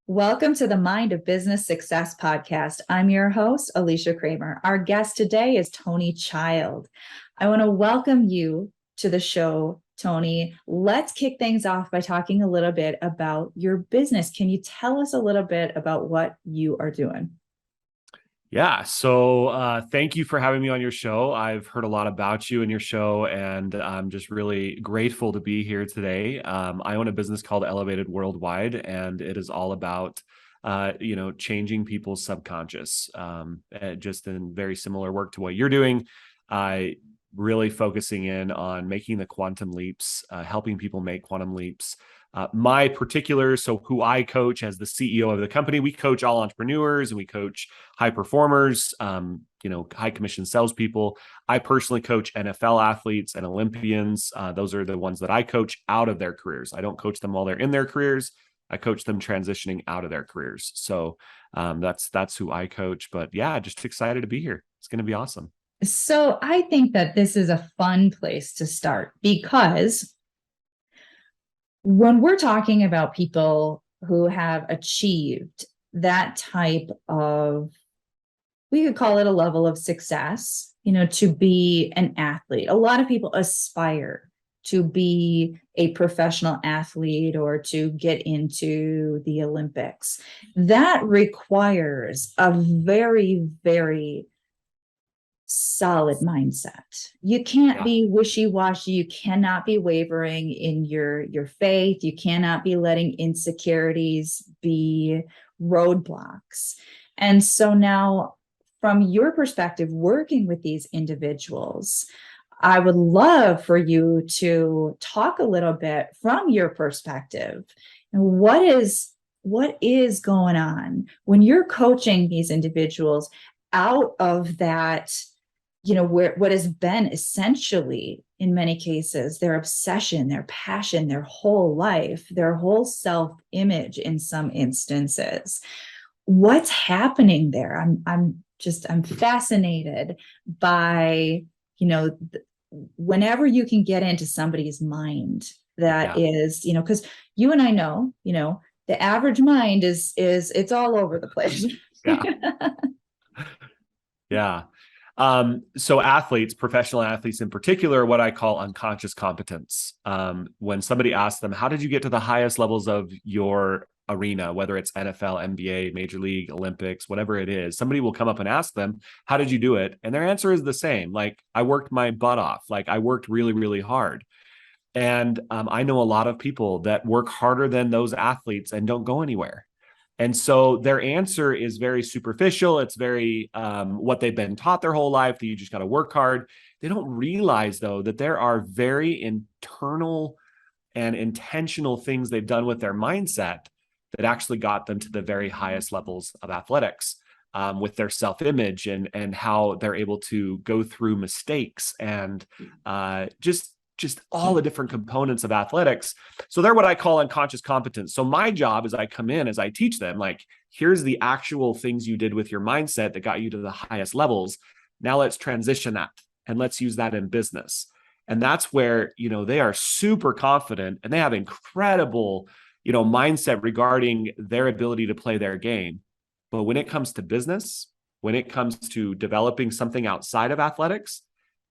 Welcome to the Mind of Business Success podcast. I'm your host, Alicia Cramer. Our guest today is Tony Child. I want to welcome you to the show, Tony. Let's kick things off by talking a little bit about your business. Can you tell us a little bit about what you are doing? Yeah. So thank you for having me on your show. I've heard a lot about you and your show, and I'm just really grateful to be here today. I own a business called Elevated Worldwide, and it is all about, changing people's subconscious, just in very similar work to what you're doing. I really focusing in on making the quantum leaps, helping people make quantum leaps. My particular, so who I coach as the CEO of the company, we coach all entrepreneurs and we coach high performers, high commission salespeople. I personally coach NFL athletes and Olympians. Those are the ones that I coach out of their careers. I don't coach them while they're in their careers. I coach them transitioning out of their careers. So that's who I coach. But yeah, just excited to be here. It's going to be awesome. So I think that this is a fun place to start because when we're talking about people who have achieved that type of, we could call it a level of success, to be an athlete. A lot of people aspire to be a professional athlete or to get into the Olympics. That requires a very, very solid mindset. You can't be wishy-washy. You cannot be wavering in your faith. You cannot be letting insecurities be roadblocks. And so now, from your perspective, working with these individuals, I would love for you to talk a little bit from your perspective. What is going on when you're coaching these individuals out of that, what has been essentially, in many cases, their obsession, their passion, their whole life, their whole self-image in some instances. What's happening there? I'm fascinated by, whenever you can get into somebody's mind that is, because you and I know, the average mind is it's all over the place. Yeah. So athletes, professional athletes in particular, what I call unconscious competence. When somebody asks them, how did you get to the highest levels of your arena, whether it's NFL, NBA, Major League, Olympics, whatever it is, somebody will come up and ask them, how did you do it? And their answer is the same. Like, I worked my butt off. Like, I worked really, really hard. And I know a lot of people that work harder than those athletes and don't go anywhere. And so their answer is very superficial. It's very what they've been taught their whole life, that you just got to work hard. They don't realize, though, that there are very internal and intentional things they've done with their mindset that actually got them to the very highest levels of athletics, with their self-image and how they're able to go through mistakes and just all the different components of athletics. So they're what I call unconscious competence. So my job as I come in, as I teach them, like, here's the actual things you did with your mindset that got you to the highest levels. Now let's transition that and let's use that in business. And that's where, they are super confident and they have incredible, mindset regarding their ability to play their game. But when it comes to business, when it comes to developing something outside of athletics,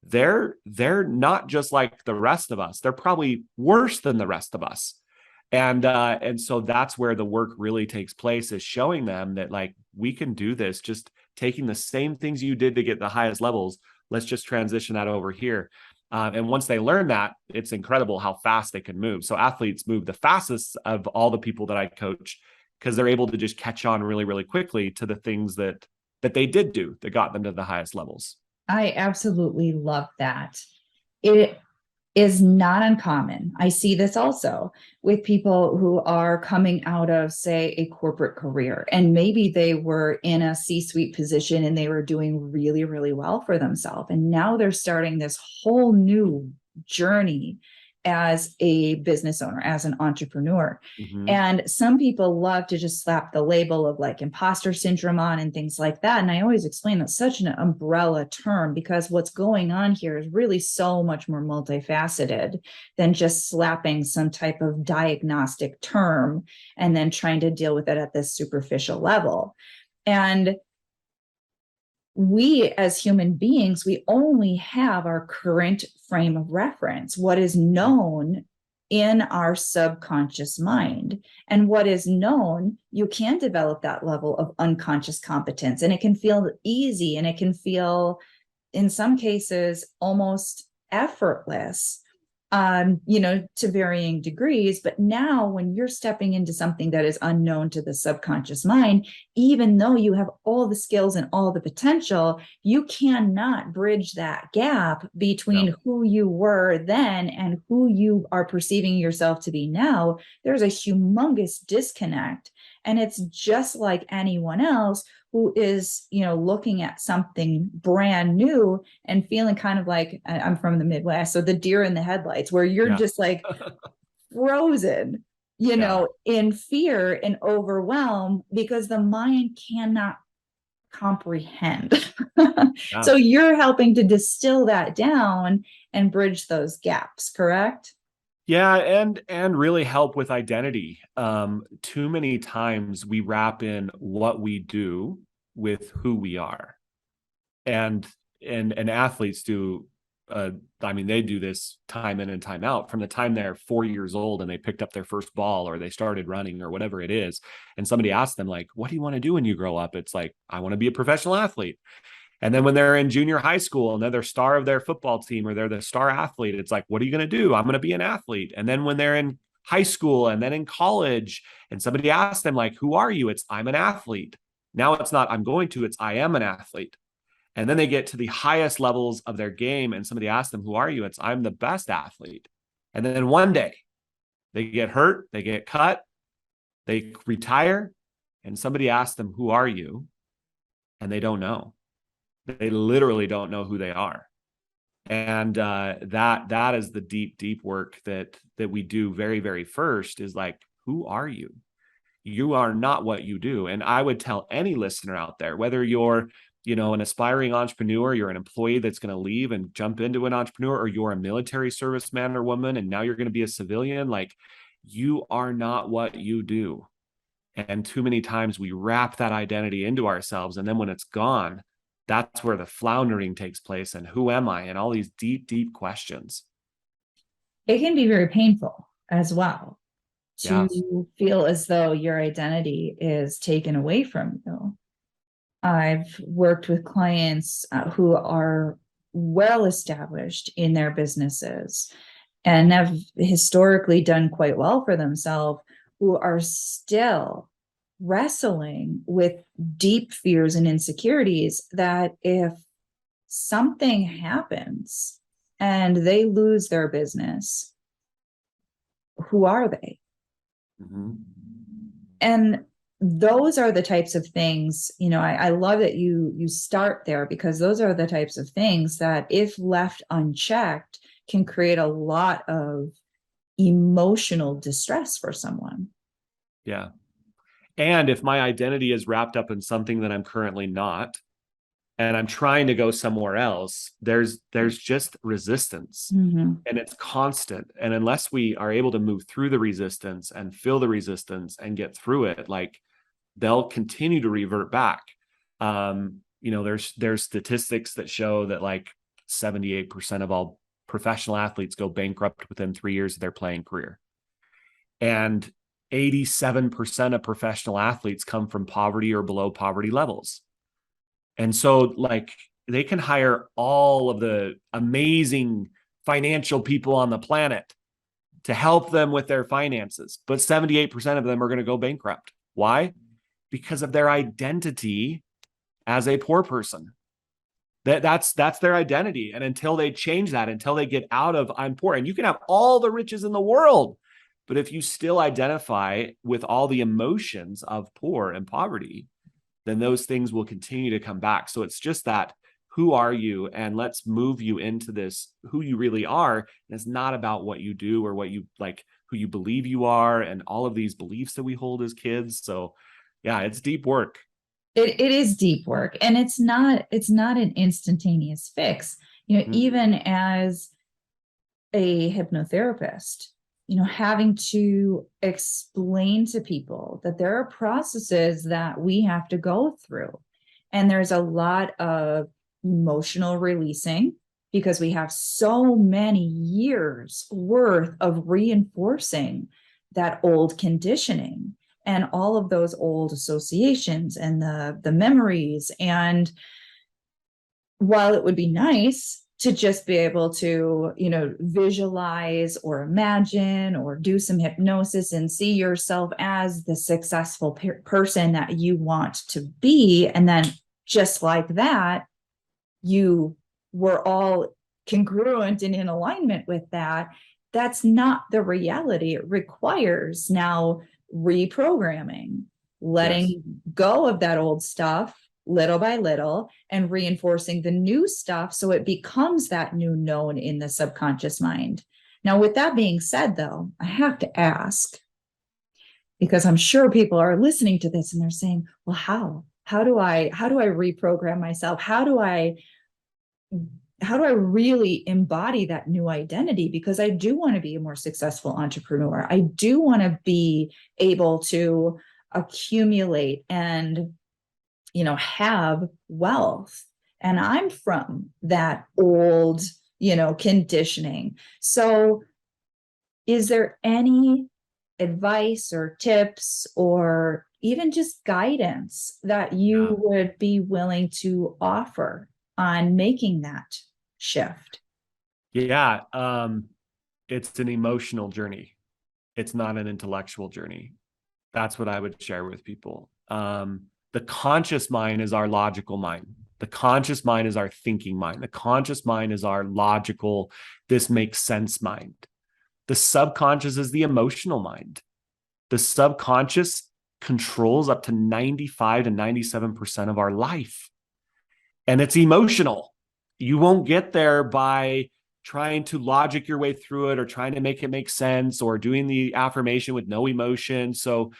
they're not just like the rest of us. They're probably worse than the rest of us. And so that's where the work really takes place, is showing them that, like, we can do this, just taking the same things you did to get the highest levels. Let's just transition that over here. And once they learn that, it's incredible how fast they can move. So athletes move the fastest of all the people that I coach, because they're able to just catch on really, really quickly to the things that they did do that got them to the highest levels. I absolutely love that. It is not uncommon. I see this also with people who are coming out of, say, a corporate career, and maybe they were in a C-suite position and they were doing really, really well for themselves. And now they're starting this whole new journey as a business owner, as an entrepreneur. Mhm. And some people love to just slap the label of like imposter syndrome on and things like that. And I always explain that's such an umbrella term, because what's going on here is really so much more multifaceted than just slapping some type of diagnostic term and then trying to deal with it at this superficial level. And we as human beings, we only have our current frame of reference, what is known in our subconscious mind. And what is known, you can develop that level of unconscious competence, and it can feel easy, and it can feel, in some cases, almost effortless, to varying degrees. But now when you're stepping into something that is unknown to the subconscious mind, even though you have all the skills and all the potential, you cannot bridge that gap between who you were then and who you are perceiving yourself to be now. There's a humongous disconnect. And it's just like anyone else who is, looking at something brand new and feeling kind of like, I'm from the Midwest, so the deer in the headlights, where you're just like frozen, in fear and overwhelm, because the mind cannot comprehend. So you're helping to distill that down and bridge those gaps, correct? Yeah, and really help with identity. Too many times we wrap in what we do with who we are, and athletes do. They do this time in and time out, from the time they're 4 years old and they picked up their first ball, or they started running, or whatever it is. And somebody asks them, like, "What do you want to do when you grow up?" It's like, "I want to be a professional athlete." And then when they're in junior high school and they're the star of their football team, or they're the star athlete, it's like, "What are you going to do?" "I'm going to be an athlete." And then when they're in high school and then in college, and somebody asks them, like, "Who are you?" It's, "I'm an athlete." Now it's not "I'm going to," it's "I am an athlete." And then they get to the highest levels of their game and somebody asks them, "Who are you?" It's, "I'm the best athlete." And then one day they get hurt, they get cut, they retire, and somebody asks them, "Who are you?" And they don't know. They literally don't know who they are. And that is the deep work that we do very, very first, is like, who are you? You are not what you do. And I would tell any listener out there, whether you're an aspiring entrepreneur, you're an employee that's going to leave and jump into an entrepreneur, or you're a military serviceman or woman and now you're going to be a civilian, like, you are not what you do. And too many times we wrap that identity into ourselves, and then when it's gone, that's where the floundering takes place. And who am I? And all these deep questions. It can be very painful as well to Yeah. feel as though your identity is taken away from you. I've worked with clients who are well established in their businesses and have historically done quite well for themselves, who are still wrestling with deep fears and insecurities that if something happens and they lose their business, who are they? Mm-hmm. And those are the types of things, I love that you start there, because those are the types of things that, if left unchecked, can create a lot of emotional distress for someone. Yeah. And if my identity is wrapped up in something that I'm currently not, and I'm trying to go somewhere else, there's just resistance. Mm-hmm. And it's constant. And unless we are able to move through the resistance and feel the resistance and get through it, like, they'll continue to revert back. There's statistics that show that like 78% of all professional athletes go bankrupt within 3 years of their playing career. And 87% of professional athletes come from poverty or below poverty levels. And so, like, they can hire all of the amazing financial people on the planet to help them with their finances, but 78% of them are going to go bankrupt. Why? Because of their identity as a poor person. That's their identity. And until they change that, until they get out of "I'm poor," and you can have all the riches in the world, but if you still identify with all the emotions of poor and poverty, then those things will continue to come back. So it's just that, who are you? And let's move you into this, who you really are. And it's not about what you do or what you like, who you believe you are, and all of these beliefs that we hold as kids. So yeah, it's deep work. It is deep work, and it's not an instantaneous fix. Even as a hypnotherapist, having to explain to people that there are processes that we have to go through. And there's a lot of emotional releasing because we have so many years worth of reinforcing that old conditioning and all of those old associations and the memories. And while it would be nice to just be able to, visualize or imagine or do some hypnosis and see yourself as the successful person that you want to be, and then just like that, you were all congruent and in alignment with that. That's not the reality. It requires now reprogramming, letting go of that old stuff little by little and reinforcing the new stuff so it becomes that new known in the subconscious mind. Now, with that being said, though, I have to ask, because I'm sure people are listening to this and they're saying, well, how do I reprogram myself? How do I really embody that new identity? Because I do want to be a more successful entrepreneur. I do want to be able to accumulate and have wealth. And I'm from that old, conditioning. So is there any advice or tips or even just guidance that you would be willing to offer on making that shift? Yeah. It's an emotional journey. It's not an intellectual journey. That's what I would share with people. The conscious mind is our logical mind. The conscious mind is our thinking mind. The conscious mind is our logical, this makes sense mind. The subconscious is the emotional mind. The subconscious controls up to 95 to 97% of our life. And it's emotional. You won't get there by trying to logic your way through it or trying to make it make sense or doing the affirmation with no emotion. So,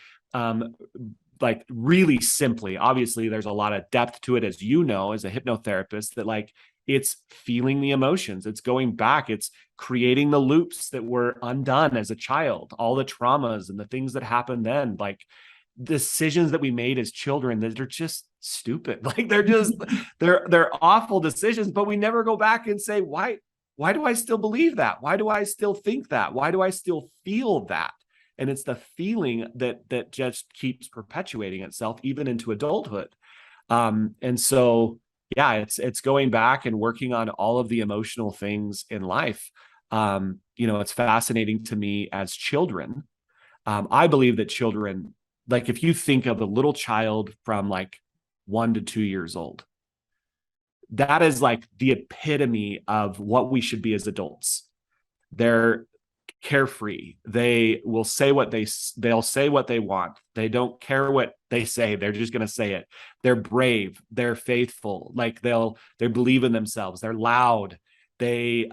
like really simply, obviously there's a lot of depth to it, as you know, as a hypnotherapist, that like it's feeling the emotions, it's going back, it's creating the loops that were undone as a child, all the traumas and the things that happened then, like decisions that we made as children that are just stupid. Like they're awful decisions, but we never go back and say, why do I still believe that? Why do I still think that? Why do I still feel that? And it's the feeling that just keeps perpetuating itself even into adulthood. And so, yeah, it's going back and working on all of the emotional things in life. It's fascinating to me as children. I believe that children, like if you think of a little child from like 1 to 2 years old, that is like the epitome of what we should be as adults. They're carefree. They will say they'll say what they want. They don't care what they say. They're just going to say it. They're brave. They're faithful. Like they believe in themselves. They're loud. They're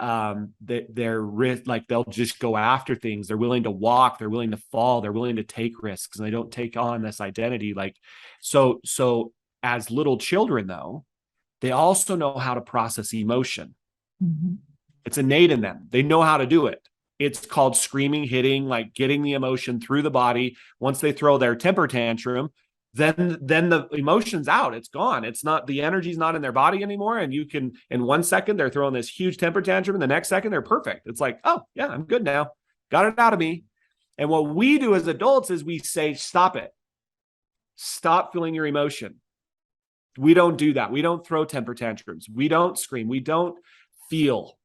like, they'll just go after things. They're willing to walk. They're willing to fall. They're willing to take risks, and they don't take on this identity. Like, so as little children though, they also know how to process emotion. Mm-hmm. It's innate in them. They know how to do it. It's called screaming, hitting, like getting the emotion through the body. Once they throw their temper tantrum, then the emotion's out. It's gone. It's not, the energy's not in their body anymore. And you can, in 1 second, they're throwing this huge temper tantrum. And the next second, they're perfect. It's like, oh, yeah, I'm good now. Got it out of me. And what we do as adults is we say, stop it. Stop feeling your emotion. We don't do that. We don't throw temper tantrums. We don't scream. We don't feel.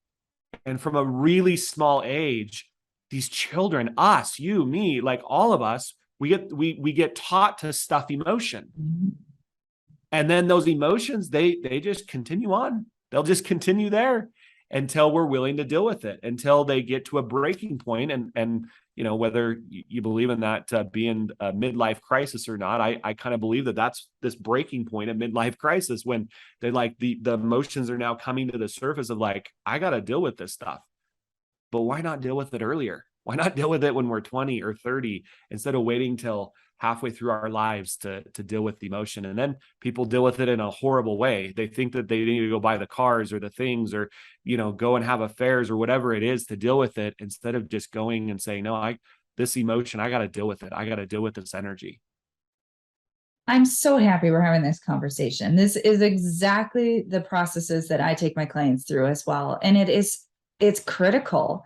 And from a really small age, these children, us, you, me, like all of us, we get taught to stuff emotion. Mm-hmm. And then those emotions, they just continue on. They'll just continue there until we're willing to deal with it, until they get to a breaking point and whether you believe in that being a midlife crisis or not, I kind of believe that that's this breaking point, a midlife crisis, when they like the emotions are now coming to the surface of like, I got to deal with this stuff. But why not deal with it earlier? Why not deal with it when we're 20 or 30 instead of waiting till halfway through our lives to deal with the emotion? And then people deal with it in a horrible way. They think that they need to go buy the cars or the things, or go and have affairs or whatever it is to deal with it, instead of just going and saying, no, this emotion, I got to deal with it. I got to deal with this energy. I'm so happy we're having this conversation. This is exactly the processes that I take my clients through as well. And it's critical.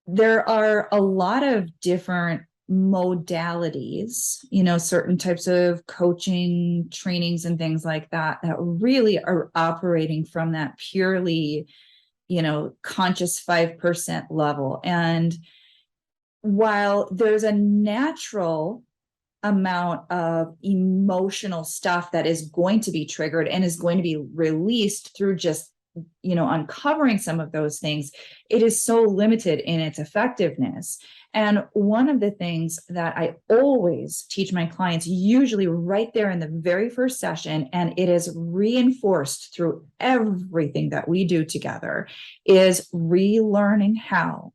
There are a lot of different modalities, certain types of coaching trainings and things like that, that really are operating from that purely, conscious 5% level. And while there's a natural amount of emotional stuff that is going to be triggered and is going to be released through just uncovering some of those things, it is so limited in its effectiveness. And one of the things that I always teach my clients, usually right there in the very first session, and it is reinforced through everything that we do together, is relearning how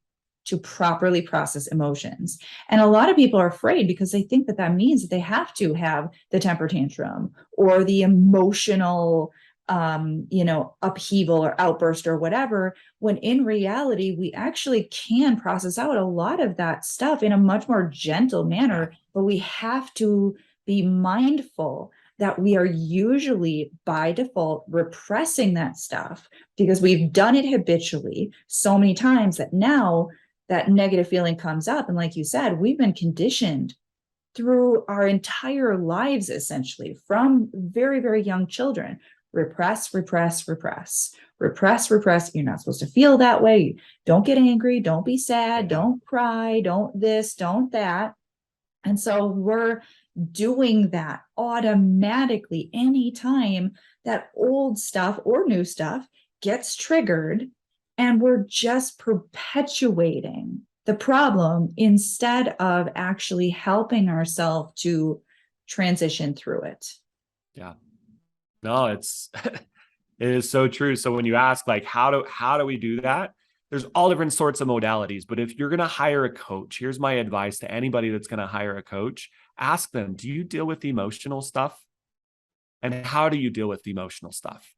to properly process emotions. And a lot of people are afraid because they think that that means that they have to have the temper tantrum or the emotional upheaval or outburst or whatever, when in reality, we actually can process out a lot of that stuff in a much more gentle manner. But we have to be mindful that we are usually by default repressing that stuff because we've done it habitually so many times that now that negative feeling comes up. And like you said, we've been conditioned through our entire lives, essentially, from very, very young children. Repress, repress, repress, repress, repress. You're not supposed to feel that way. Don't get angry. Don't be sad. Don't cry. Don't this, don't that. And so we're doing that automatically anytime that old stuff or new stuff gets triggered. And we're just perpetuating the problem instead of actually helping ourselves to transition through it. Yeah. No, it is so true. So when you ask like, how do we do that? There's all different sorts of modalities, but if you're going to hire a coach, here's my advice to anybody that's going to hire a coach: ask them, do you deal with emotional stuff? And how do you deal with emotional stuff?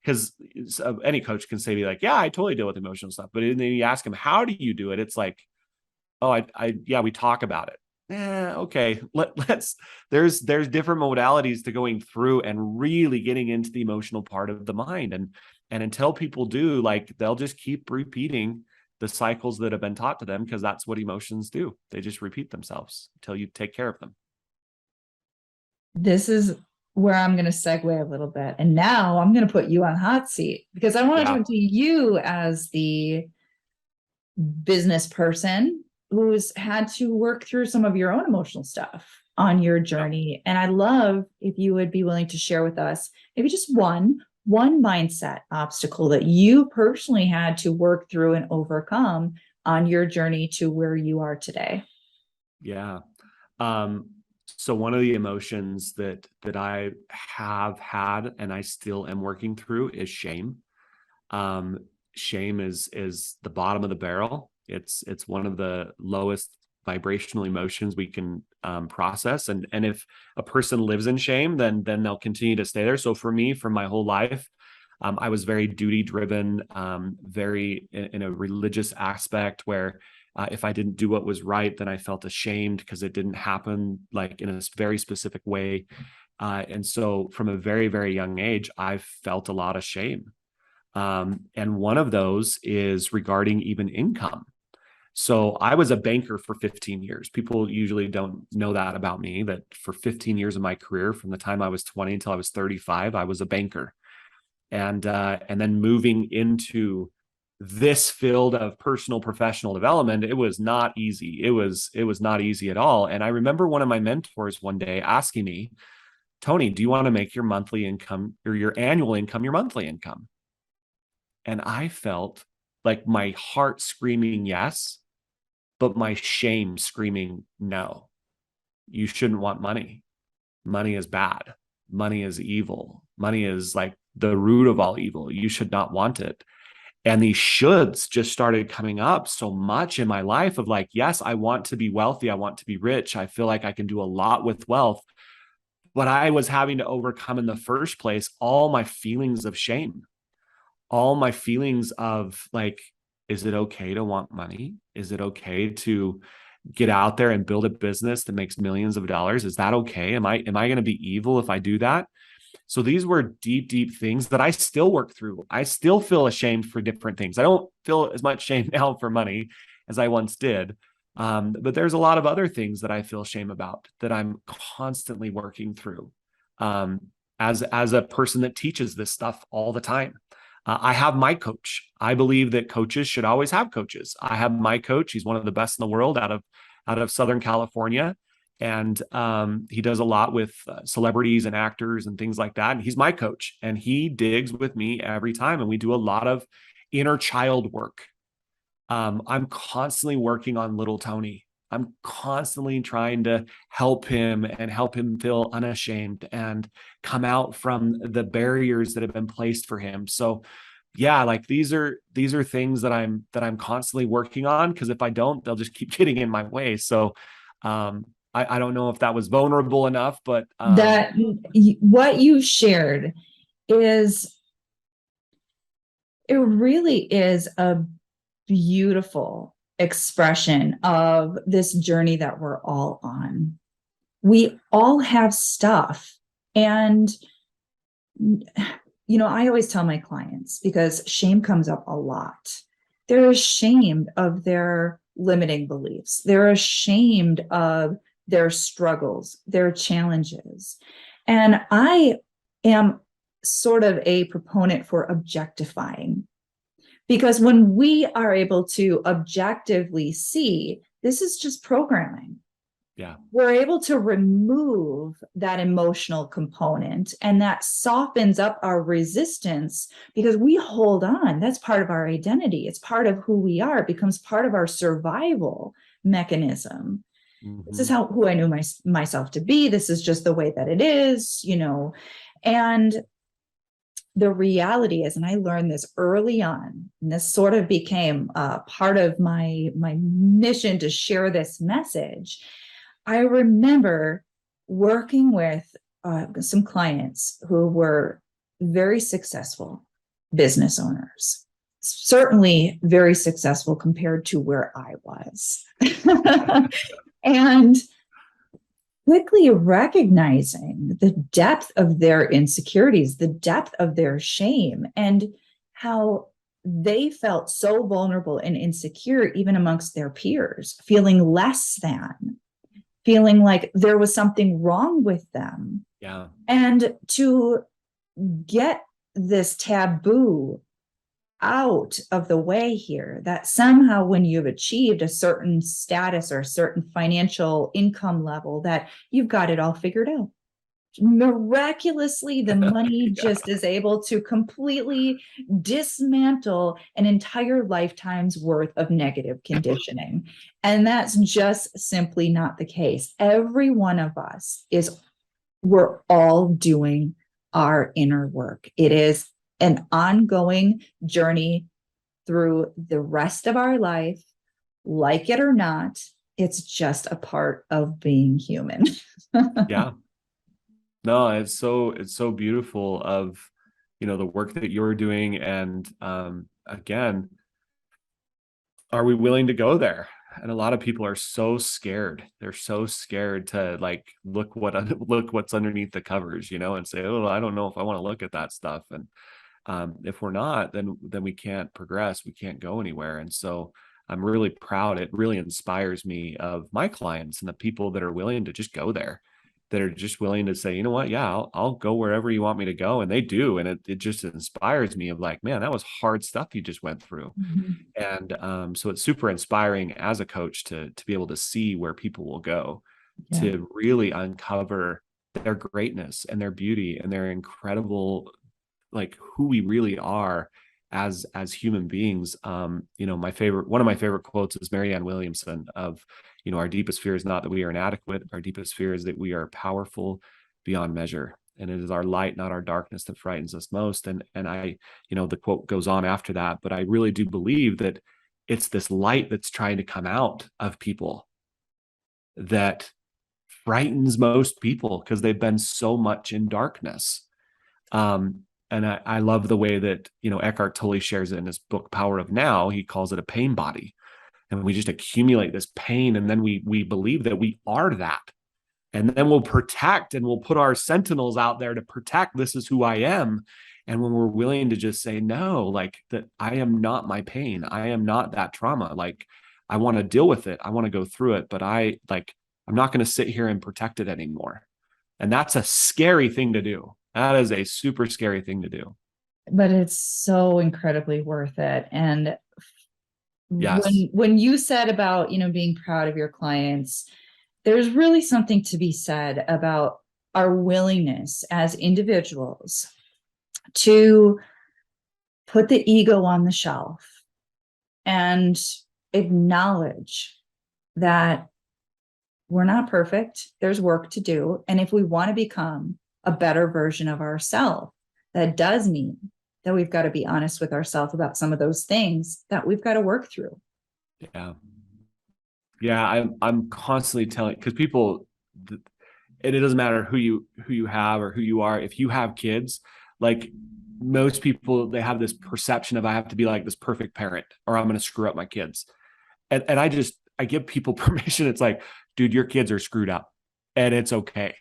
Because any coach can say, be like, yeah, I totally deal with emotional stuff. But then you ask them, how do you do it? It's like, oh, yeah, we talk about it. Okay. There's different modalities to going through and really getting into the emotional part of the mind. And until people do, like, they'll just keep repeating the cycles that have been taught to them, because that's what emotions do. They just repeat themselves until you take care of them. This is where I'm going to segue a little bit. And now I'm going to put you on hot seat because I want to talk to you as the business person who's had to work through some of your own emotional stuff on your journey. And I'd love if you would be willing to share with us maybe just one mindset obstacle that you personally had to work through and overcome on your journey to where you are today. Yeah. So one of the emotions that I have had and I still am working through is shame. Shame is the bottom of the barrel. It's one of the lowest vibrational emotions we can process. And if a person lives in shame, then they'll continue to stay there. So for me, for my whole life, I was very duty driven, very in a religious aspect where if I didn't do what was right, then I felt ashamed because it didn't happen like in a very specific way. And so from a very, very young age, I've felt a lot of shame. And one of those is regarding even income. So I was a banker for 15 years. People usually don't know that about me, that for 15 years of my career, from the time I was 20 until I was 35, I was a banker. And then moving into this field of personal professional development, it was not easy. It was not easy at all. And I remember one of my mentors one day asking me, Tony, do you want to make your monthly income or your annual income your monthly income? And I felt like my heart screaming yes. but my shame screaming, no, you shouldn't want money. Money is bad. Money is evil. Money is like the root of all evil. You should not want it. And these shoulds just started coming up so much in my life of like, yes, I want to be wealthy. I want to be rich. I feel like I can do a lot with wealth. But I was having to overcome in the first place all my feelings of shame, all my feelings of like, is it okay to want money? Is it okay to get out there and build a business that makes millions of dollars? Is that okay? Am I going to be evil if I do that? So these were deep, deep things that I still work through. I still feel ashamed for different things. I don't feel as much shame now for money as I once did. But there's a lot of other things that I feel shame about that I'm constantly working through. As a person that teaches this stuff all the time. I have my coach. I believe that coaches should always have coaches. I have my coach. He's one of the best in the world out of Southern California. And he does a lot with celebrities and actors and things like that. And he's my coach, and he digs with me every time. And we do a lot of inner child work. I'm constantly working on little Tony. I'm constantly trying to help him and help him feel unashamed and come out from the barriers that have been placed for him. So yeah, like these are things that I'm constantly working on, because if I don't, they'll just keep getting in my way. So I don't know if that was vulnerable enough, but that what you shared is, it really is a beautiful expression of this journey that we're all on. We all have stuff. And, I always tell my clients, because shame comes up a lot. They're ashamed of their limiting beliefs. They're ashamed of their struggles, their challenges. And I am sort of a proponent for objectifying, because when we are able to objectively see this is just programming, yeah, we're able to remove that emotional component, and that softens up our resistance, because we hold on. That's part of our identity. It's part of who we are. It becomes part of our survival mechanism. This is who I knew myself to be. This is just the way that it is, and the reality is, and I learned this early on, and this sort of became part of my mission to share this message. I remember working with some clients who were very successful business owners, certainly very successful compared to where I was. And quickly recognizing the depth of their insecurities, the depth of their shame, and how they felt so vulnerable and insecure, even amongst their peers, feeling less than, feeling like there was something wrong with them. yeah, And to get this taboo out of the way here, that somehow when you've achieved a certain status or a certain financial income level, that you've got it all figured out. Miraculously, the money just is able to completely dismantle an entire lifetime's worth of negative conditioning. And that's just simply not the case. Every one of us we're all doing our inner work. It is an ongoing journey through the rest of our life. Like it or not, it's just a part of being human. yeah. No, it's so beautiful of, the work that you're doing. And again, are we willing to go there? And a lot of people are so scared. They're so scared to like look what's underneath the covers, and say, oh, I don't know if I want to look at that stuff. And if we're not, then we can't progress. We can't go anywhere. And so I'm really proud. It really inspires me of my clients and the people that are willing to just go there, that are just willing to say, you know what, yeah, I'll go wherever you want me to go. And they do. And it just inspires me of like, man, that was hard stuff you just went through. And so it's super inspiring as a coach to be able to see where people will go, to really uncover their greatness and their beauty and their incredible, like who we really are, as human beings. You know, one of my favorite quotes is Marianne Williamson of, you know, our deepest fear is not that we are inadequate. Our deepest fear is that we are powerful beyond measure. And it is our light, not our darkness, that frightens us most. And I, you know, the quote goes on after that, but I really do believe that it's this light that's trying to come out of people that frightens most people because they've been so much in darkness. And I love the way that, you know, Eckhart Tolle shares it in his book, Power of Now. He calls it a pain body. And we just accumulate this pain. And then we believe that we are that. And then we'll protect and we'll put our sentinels out there to protect. This is who I am. And when we're willing to just say, no, like that, I am not my pain. I am not that trauma. Like, I want to deal with it. I want to go through it, but I'm not going to sit here and protect it anymore. And that's a scary thing to do. That is a super scary thing to do. But it's so incredibly worth it. And Yes. when you said about, you know, being proud of your clients, there's really something to be said about our willingness as individuals to put the ego on the shelf and acknowledge that we're not perfect. There's work to do. And if we want to become a better version of ourselves, that does mean that we've got to be honest with ourselves about some of those things that we've got to work through. Yeah. Yeah. I'm constantly telling, because people, and it doesn't matter who you have or who you are. If you have kids, like most people, they have this perception of, I have to be like this perfect parent or I'm going to screw up my kids. And I give people permission. It's like, dude, your kids are screwed up and it's okay.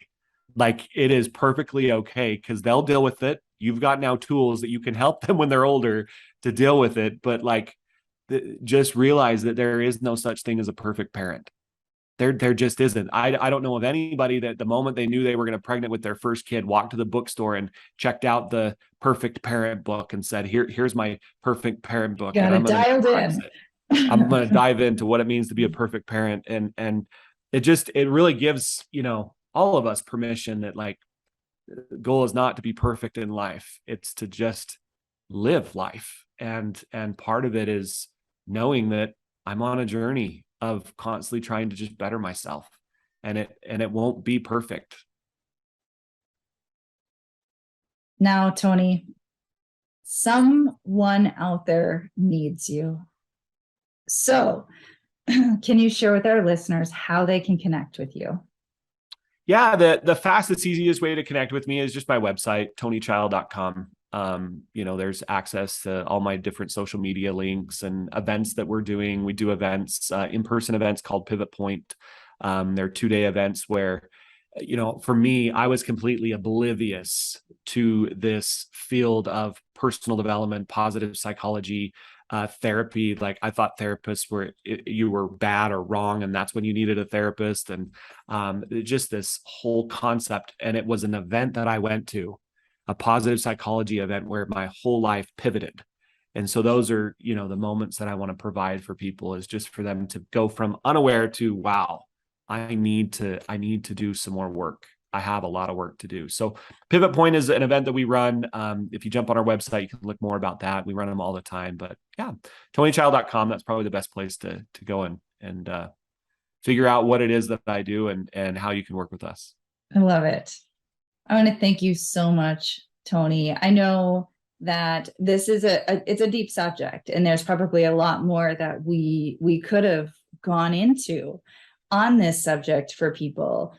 Like, it is perfectly okay because they'll deal with it. You've got now tools that you can help them when they're older to deal with it. But like, just realize that there is no such thing as a perfect parent. There just isn't. I don't know of anybody that the moment they knew they were going to pregnant with their first kid, walked to the bookstore and checked out the perfect parent book and said, here's my perfect parent book. Got And it dialed in. I'm going to dive into what it means to be a perfect parent. And it really gives, you know, all of us permission that, like, the goal is not to be perfect in life. It's to just live life. And part of it is knowing that I'm on a journey of constantly trying to just better myself, and it won't be perfect. Now, Tony, someone out there needs you. So can you share with our listeners how they can connect with you? Yeah, the fastest, easiest way to connect with me is just my website, tonychild.com. You know, there's access to all my different social media links and events that we're doing. We do events, in-person events called Pivot Point. They're 2-day events where, you know, for me, I was completely oblivious to this field of personal development, positive psychology, therapy. Like, I thought therapists you were bad or wrong, and that's when you needed a therapist. And just this whole concept. And it was an event that I went to, a positive psychology event where my whole life pivoted. And so those are, you know, the moments that I want to provide for people, is just for them to go from unaware to, wow, I need to do some more work. I have a lot of work to do. So Pivot Point is an event that we run. If you jump on our website, you can look more about that. We run them all the time. But yeah, tonychild.com, that's probably the best place to go and figure out what it is that I do and how you can work with us. I love it. I want to thank you so much, Tony. I know that this is it's a deep subject, and there's probably a lot more that we could have gone into on this subject for people.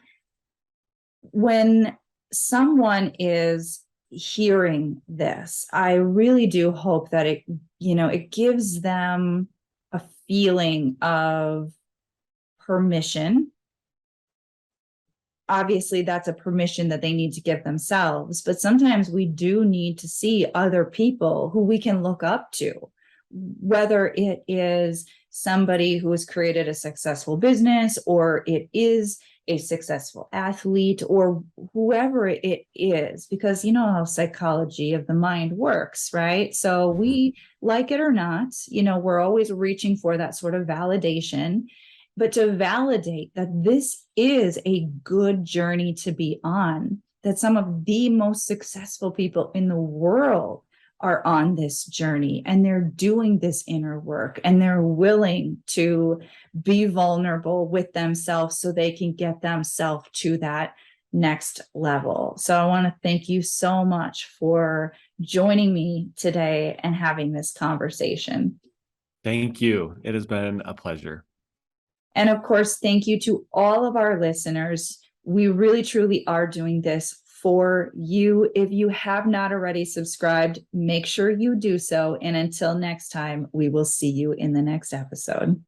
When someone is hearing this, I really do hope that it gives them a feeling of permission. Obviously, that's a permission that they need to give themselves, but sometimes we do need to see other people who we can look up to, whether it is somebody who has created a successful business, or it is a successful athlete, or whoever it is, because you know how psychology of the mind works, right? So we, like it or not, we're always reaching for that sort of validation. But to validate that this is a good journey to be on, that some of the most successful people in the world are on this journey and they're doing this inner work and they're willing to be vulnerable with themselves so they can get themselves to that next level. So I want to thank you so much for joining me today and having this conversation. Thank you. It has been a pleasure. And of course, thank you to all of our listeners. We really, truly are doing this for you. If you have not already subscribed, make sure you do so. And until next time, we will see you in the next episode.